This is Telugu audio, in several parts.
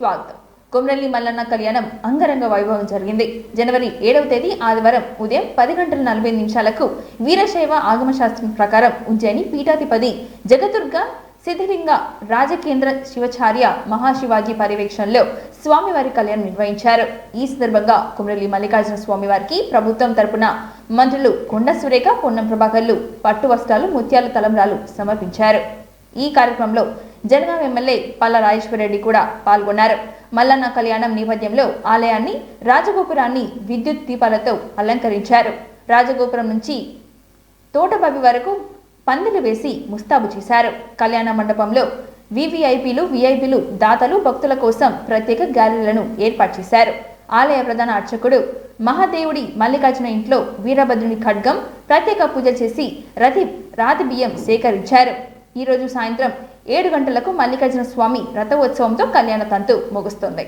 స్వాగతం. కొమ్రెల్లి మల్లన్న కళ్యాణం అంగరంగ వైభవం జరిగింది. జనవరి 7వ తేదీ ఆదివారం ఉదయం 10:45 వీరశైవ ఆగమశాస్త్రం ప్రకారం ఉజ్జయిని పీఠాధిపతి జగదుర్గ సిద్ధిలింగ రాజకేంద్ర శివాచార్య మహాశివాజీ పర్యవేక్షణలో స్వామివారి కళ్యాణం నిర్వహించారు. ఈ సందర్భంగా కొమ్రెల్లి మల్లికార్జున స్వామివారికి ప్రభుత్వం తరపున మంత్రులు కొండ సురేఖ, పొన్నం ప్రభాకర్లు పట్టు వస్త్రాలు, ముత్యాల తలంబ్రాలు సమర్పించారు. ఈ కార్యక్రమంలో జనగాం ఎమ్మెల్యే పల్ల రాజేశ్వరరెడ్డి కూడా పాల్గొన్నారు. మల్లన్న కళ్యాణం నేపథ్యంలో ఆలయాన్ని, రాజగోపురాన్ని విద్యుత్ దీపాలతో అలంకరించారు. రాజగోపురం నుంచి తోటబావి వరకు పందిలు వేసి ముస్తాబు చేశారు. కళ్యాణ మండపంలో విఐపీలు, దాతలు, భక్తుల కోసం ప్రత్యేక గ్యాలరీలను ఏర్పాటు చేశారు. ఆలయ ప్రధాన అర్చకుడు మహాదేవుడి మల్లికార్జున ఇంట్లో వీరభద్రుని ఖడ్గం ప్రత్యేక పూజ చేసి రాతి బియ్యం సేకరించారు. ఈ రోజు సాయంత్రం 7 గంటలకు మల్లికార్జున స్వామి రథోత్సవంతో కళ్యాణ తంతు ముగుస్తుంది.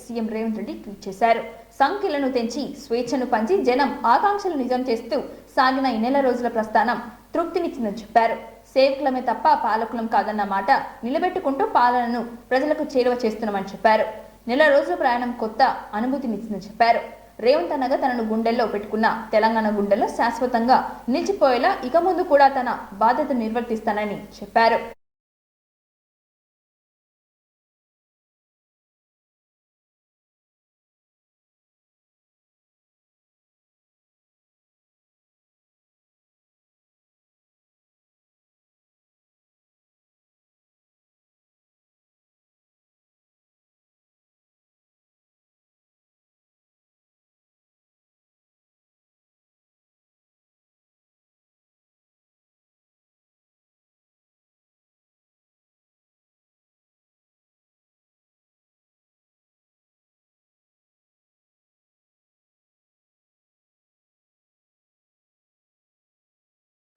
సీఎం రేవంత్ రెడ్డి ట్వీట్ చేశారు. సంఖ్యలను తెంచి స్వేచ్ఛను పంచి జనం ఆకాంక్షలు నిజం చేస్తూ సాగిన ఈ నెల రోజుల ప్రస్థానం తృప్తినిచ్చిందని చెప్పారు. సేవకులమే తప్ప పాలకులం కాదన్న మాట నిలబెట్టుకుంటూ పాలనను ప్రజలకు చేరువ చేస్తున్నామని చెప్పారు. నెల రోజుల ప్రయాణం కొత్త అనుభూతినిచ్చిందని చెప్పారు. రేవంత్ అనగా తనను గుండెల్లో పెట్టుకున్న తెలంగాణ గుండెల్లో శాశ్వతంగా నిలిచిపోయేలా ఇక ముందు కూడా తన బాధ్యతను నిర్వర్తిస్తానని చెప్పారు.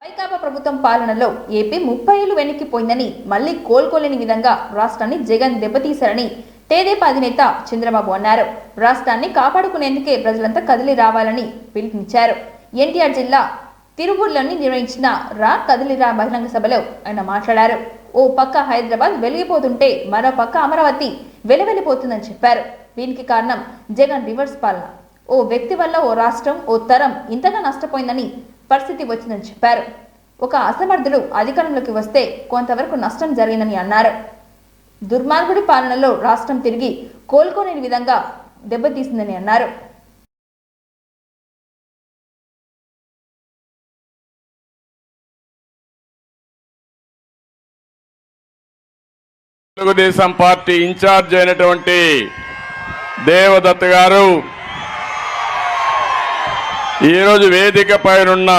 వైకాపా ప్రభుత్వం పాలనలో ఏపీ 30 ఏళ్లు వెనక్కిపోయిందని, మళ్లీ కోలుకోలేని విధంగా రాష్ట్రాన్ని జగన్ దెబ్బతీశారని తెదేపా అధినేత చంద్రబాబు అన్నారు. రాష్ట్రాన్ని కాపాడుకునేందుకే ప్రజలంతా కదిలి రావాలని పిలుపునిచ్చారు. ఎన్టీఆర్ జిల్లా తిరువూరులోని నిర్వహించిన కదిలిరా బహిరంగ సభలో ఆయన మాట్లాడారు. ఓ పక్క హైదరాబాద్ వెలిగిపోతుంటే మరో పక్క అమరావతి వెలవెలిపోతుందని చెప్పారు. దీనికి కారణం జగన్ రివర్స్ పాలన. ఓ వ్యక్తి వల్ల ఓ రాష్ట్రం, ఓ తరం ఇంతగా నష్టపోయిందని పరిస్థితి వచ్చిందని చెప్పారు. ఒక అసమర్థుడు అధికారంలోకి వస్తే కొంతవరకు నష్టం జరిగిందని అన్నారు. దుర్మార్గుడి పాలనలో రాష్ట్రం తిరిగి కోలుకోలేని విధంగా దెబ్బతీసిందని అన్నారు. తెలుగుదేశం పార్టీ ఇన్ఛార్జ్ అయినటువంటి దేవదత్త గారు ఈరోజు వేదిక పైనున్న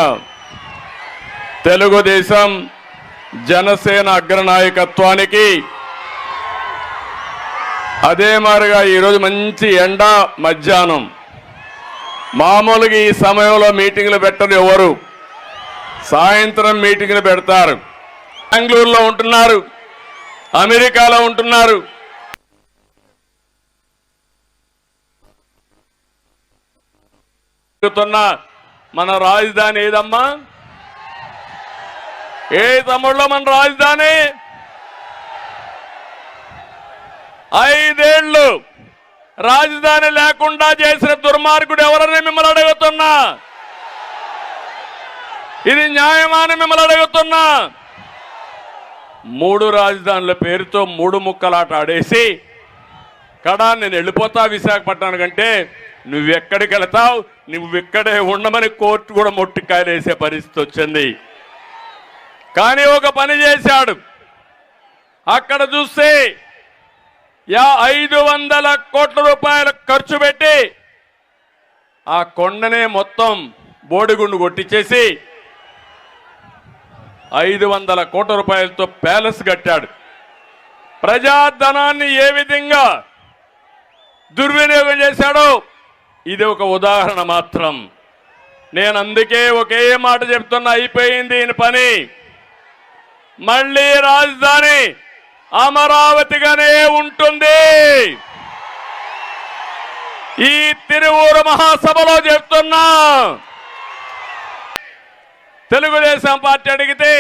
తెలుగుదేశం జనసేన అగ్రనాయకత్వానికి, అదే మాదిరిగా ఈరోజు మంచి ఎండ మధ్యాహ్నం, మామూలుగా ఈ సమయంలో మీటింగ్లు పెట్టరు ఎవరు, సాయంత్రం మీటింగ్లు పెడతారు. బెంగళూరులో ఉంటున్నారు, అమెరికాలో ఉంటున్నారు. మన రాజధాని ఏదమ్మా? ఏ తమ్ముళ్ళ మన రాజధాని? 5 ఏళ్ళు రాజధాని లేకుండా చేసిన దుర్మార్గుడు ఎవరని మిమ్మల్ని అడుగుతున్నా. ఇది న్యాయమా అని మిమ్మల్ని అడుగుతున్నా. మూడు రాజధానుల పేరుతో మూడు ముక్కలాట ఆడేసి కడా నేను వెళ్ళిపోతా విశాఖపట్నం కంటే నువ్వెక్కడికి వెళతావు, నువ్వు ఇక్కడే ఉండమని కోర్టు కూడా మొట్టికాయలేసే పరిస్థితి వచ్చింది. కానీ ఒక పని చేశాడు. అక్కడ చూస్తే 500 కోట్ల రూపాయలు ఖర్చు పెట్టి ఆ కొండనే మొత్తం బోడిగుండు కొట్టించేసి 500 కోట్ల రూపాయలతో ప్యాలెస్ కట్టాడు. ప్రజాధనాన్ని ఏ విధంగా దుర్వినియోగం చేశాడో ఇది ఒక ఉదాహరణ మాత్రం. నేను అందుకే ఒకే మాట చెప్తున్నా, అయిపోయింది ఈయన పని. మళ్ళీ రాజధాని అమరావతిగానే ఉంటుంది. ఈ తిరువూరు మహాసభలో చెప్తున్నా. తెలుగుదేశం పార్టీ అడిగితే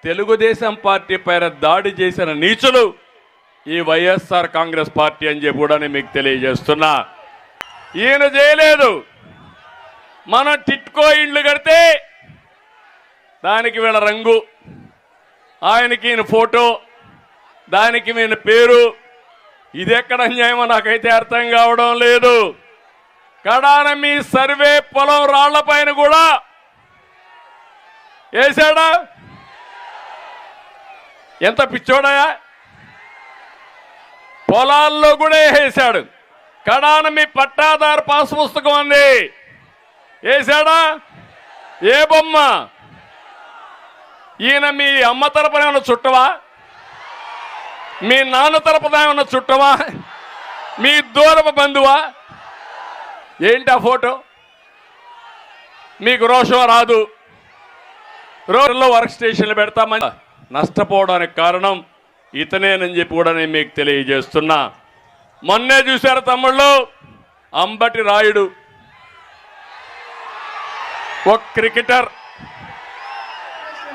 తెలుగుదేశం పార్టీ పైన దాడి చేసిన నీచులు ఈ వైఎస్ఆర్ కాంగ్రెస్ పార్టీ అని చెప్పి కూడా నేను మీకు తెలియజేస్తున్నా. ఈయన చేయలేదు. మనం టిట్కో ఇండ్లు కడితే దానికి వీళ్ళ రంగు, ఆయనకి ఈయన ఫోటో, దానికి ఈయన పేరు. ఇది ఎక్కడ అన్యాయమో నాకైతే అర్థం కావడం లేదు. కడాన మీ సర్వే పొలం రాళ్ల పైన కూడా వేశాడా? ఎంత పిచ్చోడయా! పొలాల్లో కూడా వేసాడు. కడాన మీ పట్టాదారు పాస్ పుస్తకం అంది వేశాడా? ఏ బొమ్మ? ఈయన మీ అమ్మ తరపున ఏమన్నా చుట్టవా? మీ నాన్న తరపున ఏమన్నా చుట్టవా? మీ దూరపు బంధువా? ఏంటి ఆ ఫోటో? మీకు రోషం రాదు. రోడ్లో వర్క్ స్టేషన్లు పెడతామని నష్టపోవడానికి కారణం ఇతనేనని చెప్పి కూడా నేను మీకు తెలియజేస్తున్నా. మొన్నే చూశారు తమ్ముళ్ళు, అంబటి రాయుడు ఒక క్రికెటర్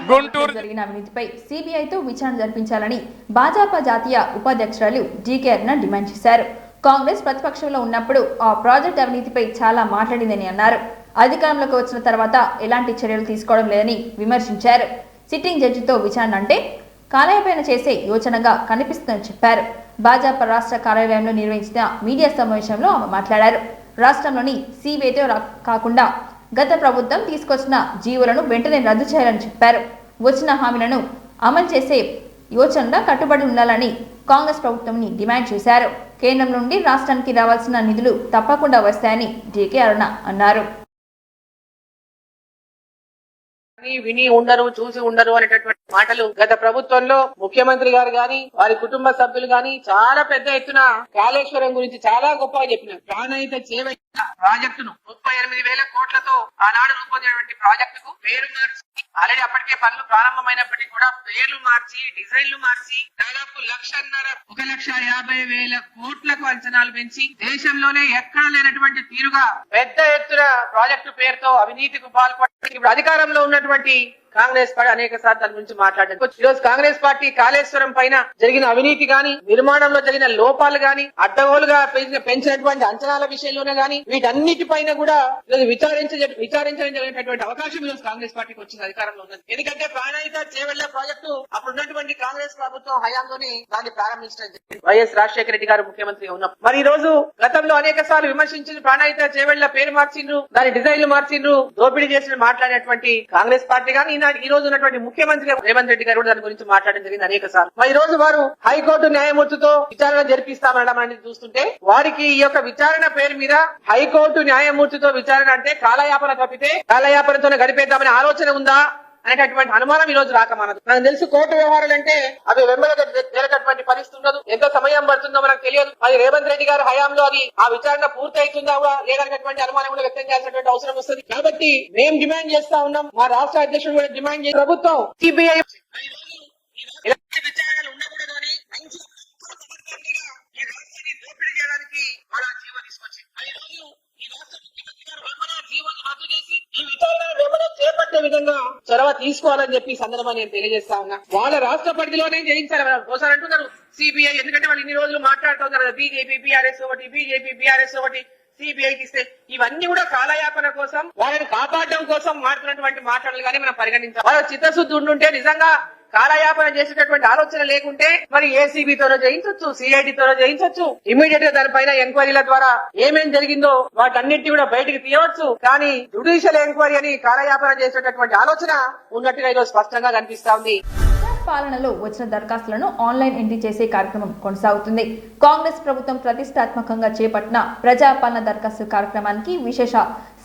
గుంటూరు జరిగిన అవినీతిపై సిబిఐతో విచారణ జరిపించాలని భాజపా జాతీయ ఉపాధ్యక్షురాలు డీకే అరుణ డిమాండ్ చేశారు. కాంగ్రెస్ ప్రతిపక్షంలో ఉన్నప్పుడు ఆ ప్రాజెక్ట్ అవినీతిపై చాలా మాట్లాడిందని అన్నారు. అధికారంలోకి వచ్చిన తర్వాత ఎలాంటి చర్యలు తీసుకోవడం లేదని విమర్శించారు. సిట్టింగ్ జడ్జితో విచారణ అంటే కాలయాపన చేసే యోచనగా కనిపిస్తుందని చెప్పారు. భాజపా రాష్ట్ర కార్యాలయంలో నిర్వహించిన మీడియా సమావేశంలో ఆమె మాట్లాడారు. రాష్ట్రంలోని సిబిఐతో కాకుండా గత ప్రభుత్వం తీసుకొచ్చిన జీవోలను వెంటనే రద్దు చేయాలని చెప్పారు. వచ్చిన హామీలను అమలు చేసే యోచనగా కట్టుబడి ఉండాలని కాంగ్రెస్ ప్రభుత్వంని డిమాండ్ చేశారు. కేంద్రం నుండి రాష్ట్రానికి రావాల్సిన నిధులు తప్పకుండా వస్తాయని డీకే అరుణ అన్నారు. విని ఉండరు, చూసి ఉండరు అనేటటువంటి మాటలు గత ప్రభుత్వంలో ముఖ్యమంత్రి గారు గాని వారి కుటుంబ సభ్యులు గాని చాలా పెద్ద ఎత్తున కాళేశ్వరం గురించి చాలా గొప్పగా చెప్పినారు. ప్రాణహిత చేవెళ్ల ప్రాజెక్టును 38,000 కోట్లతో ఆనాడు రూపొందినటువంటి ప్రాజెక్టుకు పేరు మార్చి, ఆల్రెడీ అప్పటికే పనులు ప్రారంభమైనప్పటికీ కూడా పేర్లు మార్చి, డిజైన్లు మార్చి దాదాపు 1,50,000 కోట్లకు అంచనాలు పెంచి దేశంలోనే ఎక్కడ లేనటువంటి తీరుగా పెద్ద ఎత్తున ప్రాజెక్టు పేరుతో అవినీతికి పాల్పడి ఇప్పుడు అధికారంలో ఉన్నటువంటి కాంగ్రెస్ పార్టీ అనేక సార్లు దాని గురించి మాట్లాడారు. ఈ రోజు కాంగ్రెస్ పార్టీ కాళేశ్వరం పైన జరిగిన అవినీతి గాని, నిర్మాణంలో జరిగిన లోపాలు గాని, అడ్డగోలుగా పెంచినటువంటి అంచనాల విషయంలోనే గాని వీటన్నిటిపైన కూడా విచారించడం జరిగినటువంటి అవకాశం ఈ రోజు కాంగ్రెస్ పార్టీకి వచ్చింది, అధికారంలో ఉన్నది. ఎందుకంటే ప్రాణహిత చేవెళ్ల ప్రాజెక్టు అప్పుడు ఉన్నటువంటి కాంగ్రెస్ ప్రభుత్వం హయాంలోనే దాన్ని ప్రారంభించడం జరిగింది. వైఎస్ రాజశేఖర రెడ్డి గారు ముఖ్యమంత్రిగా ఉన్నప్పుడు. మరి ఈ రోజు గతంలో అనేక సార్లు విమర్శించిన ప్రాణహిత చేవెళ్ల పేరు మార్చిండ్రు, దాని డిజైన్లు మార్చిండ్రు, దోపిడీ చేసిన మాట్లాడినటువంటి కాంగ్రెస్ పార్టీ గాని ఈ రోజు ఉన్నటువంటి ముఖ్యమంత్రి రేవంత్ రెడ్డి గారు దాని గురించి మాట్లాడడం జరిగింది అనేక సార్లు. ఈ రోజు వారు హైకోర్టు న్యాయమూర్తితో విచారణ జరిపిస్తామనడం అనేది చూస్తుంటే వారికి ఈ యొక్క విచారణ పేరు మీద హైకోర్టు న్యాయమూర్తితో విచారణ అంటే కాలయాపన తప్పితే కాలయాపనతోనే గడిపేద్దామనే ఆలోచన ఉందా అనేటటువంటి అనుమానం ఈ రోజు రాకమానదు. నాకు తెలుసు కోర్టు వ్యవహారాలు అంటే అవి వెంబడి జరిగేటటువంటి పరిస్థితి ఉండదు, ఎంత సమయం పడుతుందో మనకు తెలియదు. అది రేవంత్ రెడ్డి గారి హయాంలో అది ఆ విచారణ పూర్తి అవుతుందా లేదనేటువంటి అనుమానం కూడా వ్యక్తం చేయాల్సినటువంటి అవసరం వస్తుంది. కాబట్టి మేము డిమాండ్ చేస్తా ఉన్నాం, మా రాష్ట్ర అధ్యక్షుడు కూడా డిమాండ్ చేసి ప్రభుత్వం సిబిఐ విచారణలు ఉండకూడదు అని మంచి ఈ రాష్ట్రాన్ని దోపిడీ చేయడానికి అలా జీవో తీసుకొచ్చింది. ఈ రోజు ఈ రాష్ట్ర ముఖ్యమంత్రి గారు జీవోని రద్దు చేసి ఈ విచారణ చేపట్టే విధంగా చొరవ తీసుకోవాలని చెప్పి సందర్భాన్ని నేను తెలియజేస్తా ఉన్నా. వాళ్ళ రాష్ట్ర పరిధిలోనే చేయించాలి. ఒకసారి అంటున్నారు సిబిఐ, ఎందుకంటే వాళ్ళు ఇన్ని రోజులు మాట్లాడుతున్నారు కదా బీజేపీ బీఆర్ఎస్ ఒకటి, బీజేపీ బీఆర్ఎస్ ఒకటి, సిబిఐకి ఇస్తే ఇవన్నీ కూడా కాలయాపన కోసం వాళ్ళని కాపాడడం కోసం మాట్లాడినటువంటి మాటలు కానీ మనం పరిగణించాలి. వాళ్ళ చిత్తశుద్ధి ఉండుంటే నిజంగా కాలయాపన చేసేటటువంటి ఆలోచన లేకుంటే మరి ఏసీబీతోనో చేయించవచ్చు, సిఐడితోనో చేయించవచ్చు, ఇమీడియట్ గా దానిపైన ఎంక్వైరీల ద్వారా ఏమేం జరిగిందో వాటన్నింటినీ కూడా బయటికి తీయవచ్చు. కానీ జ్యుడిషియల్ ఎంక్వైరీ అని కాలయాపన చేసేటటువంటి ఆలోచన ఉన్నట్టుగా ఈరోజు స్పష్టంగా కనిపిస్తా ఉంది. పాలనలో వచ్చిన దరఖాస్తులను ఆన్లైన్ ఎంట్రీ చేసే కార్యక్రమం కొనసాగుతుంది. కాంగ్రెస్ ప్రభుత్వం ప్రతిష్టాత్మకంగా చేపట్టిన ప్రజాపాలన దరఖాస్తు కార్యక్రమానికి విశేష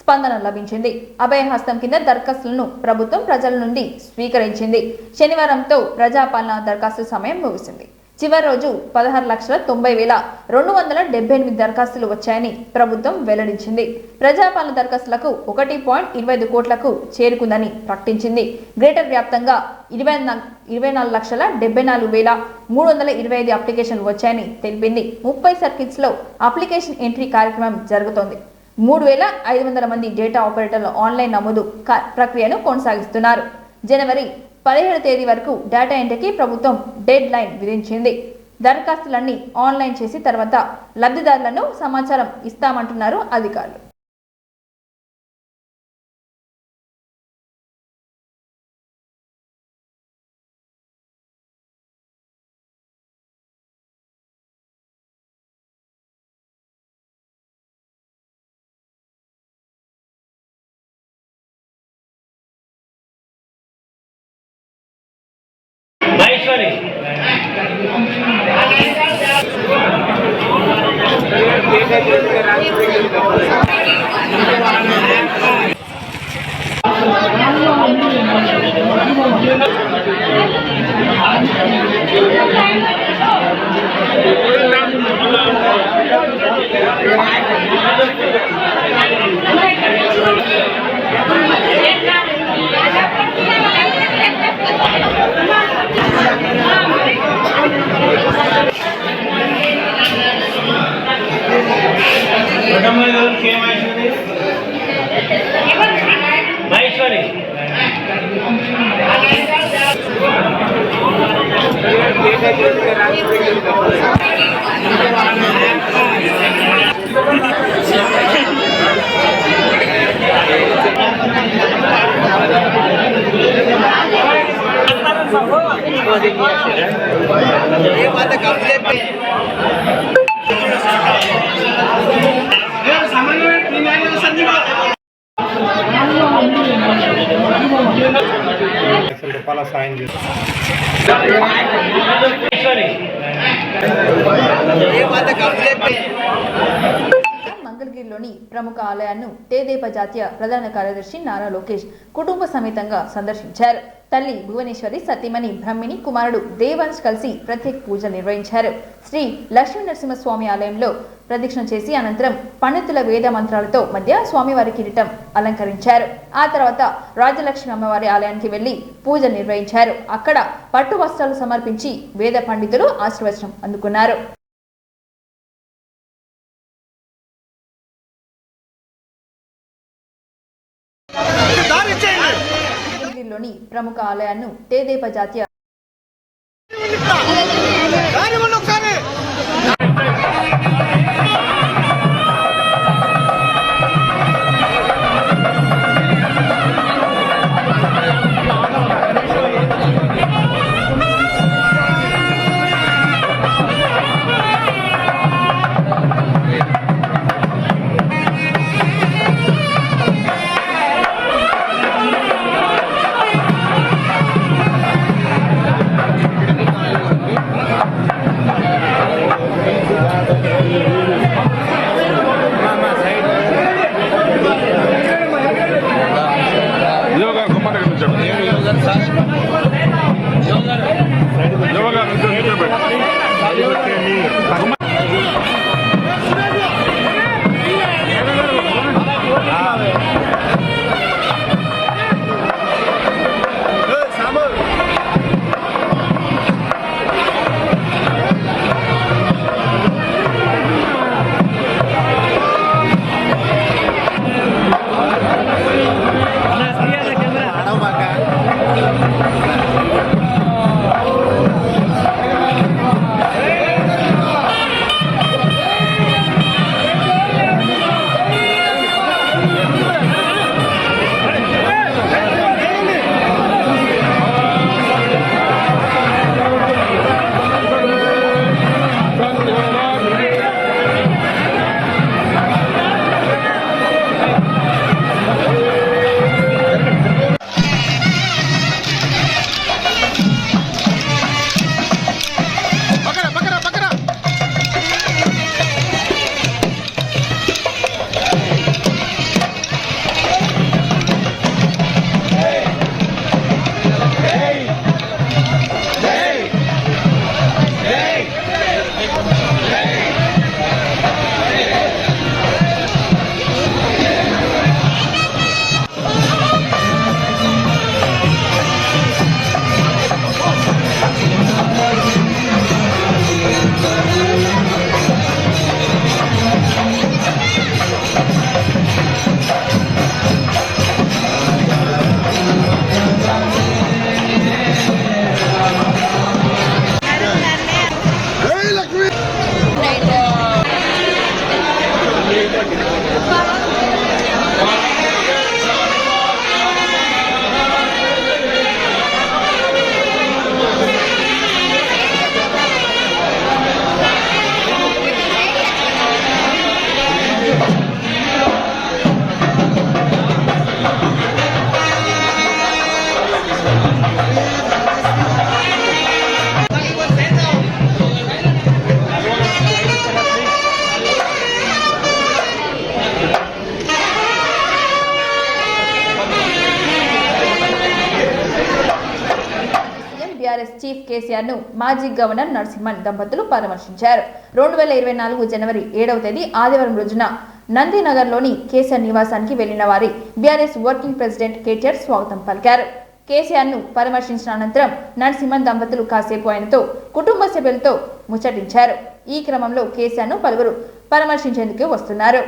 స్పందన లభించింది. అభయహస్తం కింద దరఖాస్తులను ప్రభుత్వం ప్రజల నుండి స్వీకరించింది. శనివారంతో ప్రజాపాలన దరఖాస్తు సమయం ముగిసింది. చివరి రోజు 16,90,278 దరఖాస్తులు వచ్చాయని ప్రభుత్వం వెల్లడించింది. ప్రజాపాలన దరఖాస్తులకు 1.25 కోట్లకు చేరుకుందని ప్రకటించింది. గ్రేటర్ వ్యాప్తంగా 24,74,325 అప్లికేషన్లు వచ్చాయని తెలిపింది. 30 సర్కిల్స్ లో అప్లికేషన్ ఎంట్రీ కార్యక్రమం జరుగుతోంది. 3,500 మంది డేటా ఆపరేటర్ల ఆన్లైన్ నమోదు ప్రక్రియను కొనసాగిస్తున్నారు. జనవరి 17వ తేదీ వరకు డేటా ఎంట్రీకి ప్రభుత్వం డెడ్ లైన్ విధించింది. దరఖాస్తులన్నీ ఆన్లైన్ చేసి తర్వాత లబ్ధిదారులను సమాచారం ఇస్తామంటున్నారు అధికారులు. మహేశ్వరి మహేశ్వరి రూపాయల సాయం చేస్తారు. మంగళగిరిలోని ప్రముఖ ఆలయాన్ని తెదేపా జాతీయ ప్రధాన కార్యదర్శి నారా లోకేష్ కుటుంబ సమేతంగా సందర్శించారు. తల్లి భువనేశ్వరి, సతీమణి బ్రహ్మిణి, కుమారుడు దేవాంశ్ కలిసి ప్రత్యేక పూజలు నిర్వహించారు. శ్రీ లక్ష్మీ నరసింహస్వామి ఆలయంలో ప్రదక్షిణ చేసి అనంతరం పండితుల వేద మంత్రాలతో మధ్య స్వామివారి కిరీటం అలంకరించారు. ఆ తర్వాత రాజలక్ష్మి అమ్మవారి ఆలయానికి వెళ్లి పూజ నిర్వహించారు. అక్కడ పట్టు వస్త్రాలు సమర్పించి వేద పండితులు ఆశీర్వచనం అందుకున్నారు. మంగళగిరిలోని ప్రముఖ ఆలయాన్ని తెదేపా జాతీయ బీఆర్ఎస్ చీఫ్ కేసీఆర్ ను మాజీ గవర్నర్ నరసింహన్ దంపతులు పరామర్శించారు. 2024 జనవరి 7వ తేదీ ఆదివారం రోజున నందినగర్లోని కేసీఆర్ నివాసానికి వెళ్లిన వారి బీఆర్ఎస్ వర్కింగ్ ప్రెసిడెంట్ కేటీఆర్ స్వాగతం పలికారు. కేసీఆర్ ను పరామర్శించిన అనంతరం నరసింహన్ దంపతులు కాసేపు ఆయనతో కుటుంబ సభ్యులతో ముచ్చటించారు. ఈ క్రమంలో కేసీఆర్ ను పలువురు పరామర్శించేందుకు వస్తున్నారు.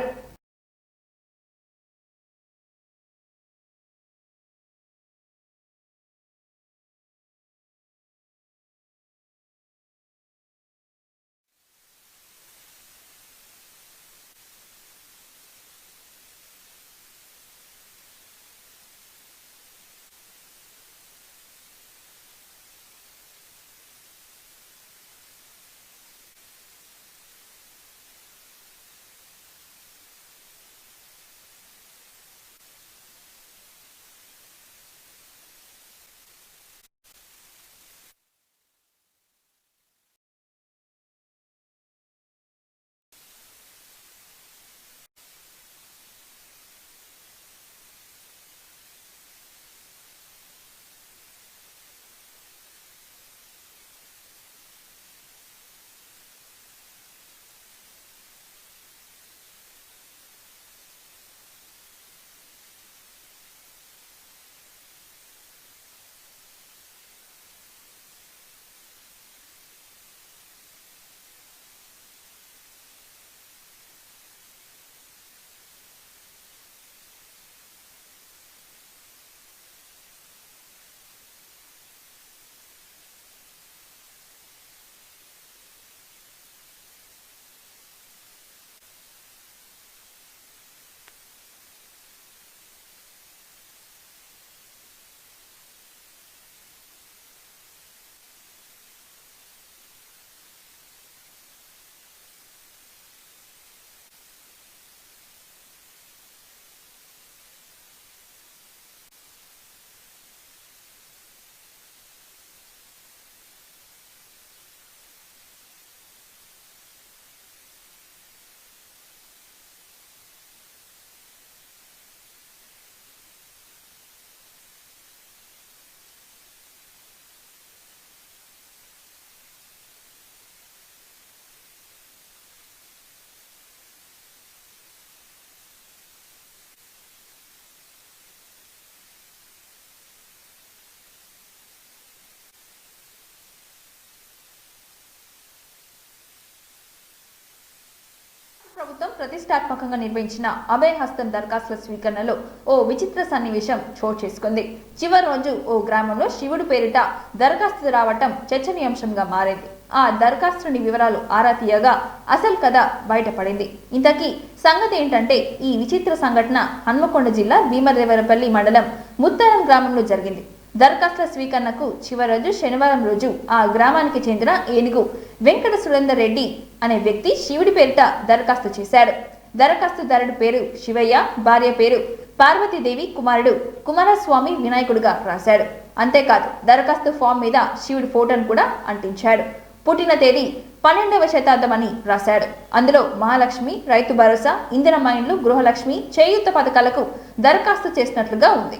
ప్రభుత్వం ప్రతిష్టాత్మకంగా నిర్వహించిన అభయహస్తం దరఖాస్తుల స్వీకరణలో ఓ విచిత్ర సన్నివేశం చోటు చేసుకుంది. చివరి రోజు ఓ గ్రామంలో శివుడు పేరిట దరఖాస్తు రావటం చర్చనీయాంశంగా మారింది. ఆ దరఖాస్తుని వివరాలు ఆరా తీయగా అసలు కథ బయటపడింది. ఇంతకీ సంగతి ఏంటంటే ఈ విచిత్ర సంఘటన హన్మకొండ జిల్లా భీమదేవరపల్లి మండలం ముత్తారం గ్రామంలో జరిగింది. దరఖాస్తుల స్వీకరణకు చివరి రోజు శనివారం రోజు ఆ గ్రామానికి చెందిన ఏనుగు వెంకట సురేందర్ రెడ్డి అనే వ్యక్తి శివుడి పేరిట దరఖాస్తు చేశాడు. దరఖాస్తుదారుడి పేరు శివయ్య, భార్య పేరు పార్వతీదేవి, కుమారుడు కుమారస్వామి వినాయకుడిగా రాశాడు. అంతేకాదు దరఖాస్తు ఫామ్ మీద శివుడి ఫోటోను కూడా అంటించాడు. పుట్టిన తేదీ 12వ శతాబ్దం అని రాశాడు. అందులో మహాలక్ష్మి, రైతు భరోసా, ఇందిరమ్మ ఇండ్లు, గృహలక్ష్మి, చేయూత పథకాలకు దరఖాస్తు చేసినట్లుగా ఉంది.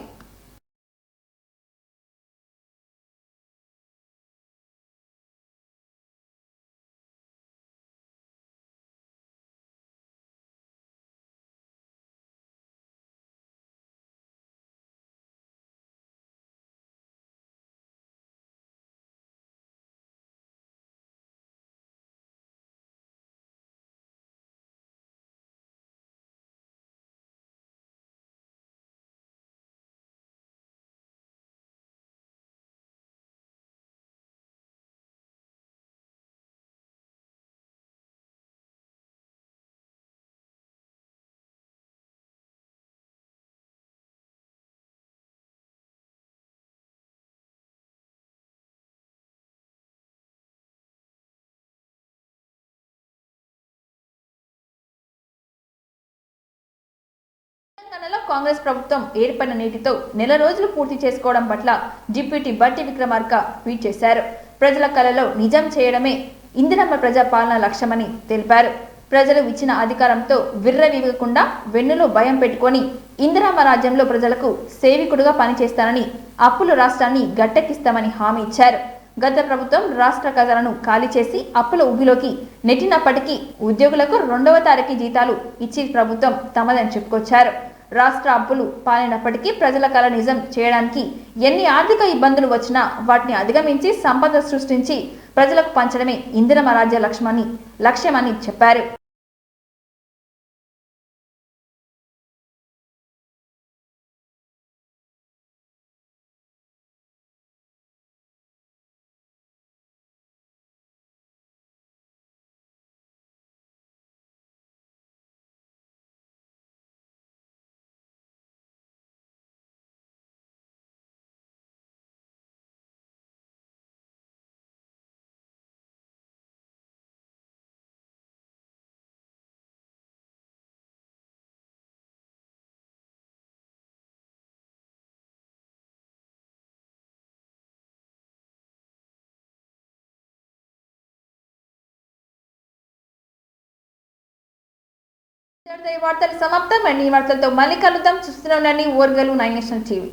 తెలంగాణలో కాంగ్రెస్ ప్రభుత్వం ఏర్పడిన నేటితో నెల రోజులు పూర్తి చేసుకోవడం పట్ల డిప్యూటీ బట్టి విక్రమార్క ట్వీట్ చేశారు. ప్రజల కలలో నిజం చేయడమే ఇందిరమ్మ ప్రజాపాలన లక్ష్యమని తెలిపారు. ప్రజలు ఇచ్చిన అధికారంతో విర్రవీగకుండా వెన్నులో భయం పెట్టుకొని ఇందిరమ్మ రాజ్యంలో ప్రజలకు సేవికుడుగా పనిచేస్తానని, అప్పుల రాష్ట్రాన్ని గట్టెక్కిస్తామని హామీ ఇచ్చారు. గత ప్రభుత్వం రాష్ట్ర ఖజానాను ఖాళీ చేసి అప్పుల ఊబిలోకి నెట్టినప్పటికీ ఉద్యోగులకు 2వ తారీఖు జీతాలు ఇచ్చి ప్రభుత్వం తమదని చెప్పుకొచ్చారు. రాష్ట్ర అప్పులు పాలైనప్పటికీ ప్రజల కల నిజం చేయడానికి ఎన్ని ఆర్థిక ఇబ్బందులు వచ్చినా వాటిని అధిగమించి సంపద సృష్టించి ప్రజలకు పంచడమే ఇందిరమ్మ రాజ్య లక్ష్యమని చెప్పారు. వార్తలు సమాప్తం. ఈ వార్తలతో మళ్ళీ కలుద్దాం. చూస్తూనే ఉండండి ఓర్గలు 9 నేషనల్ టీవీ.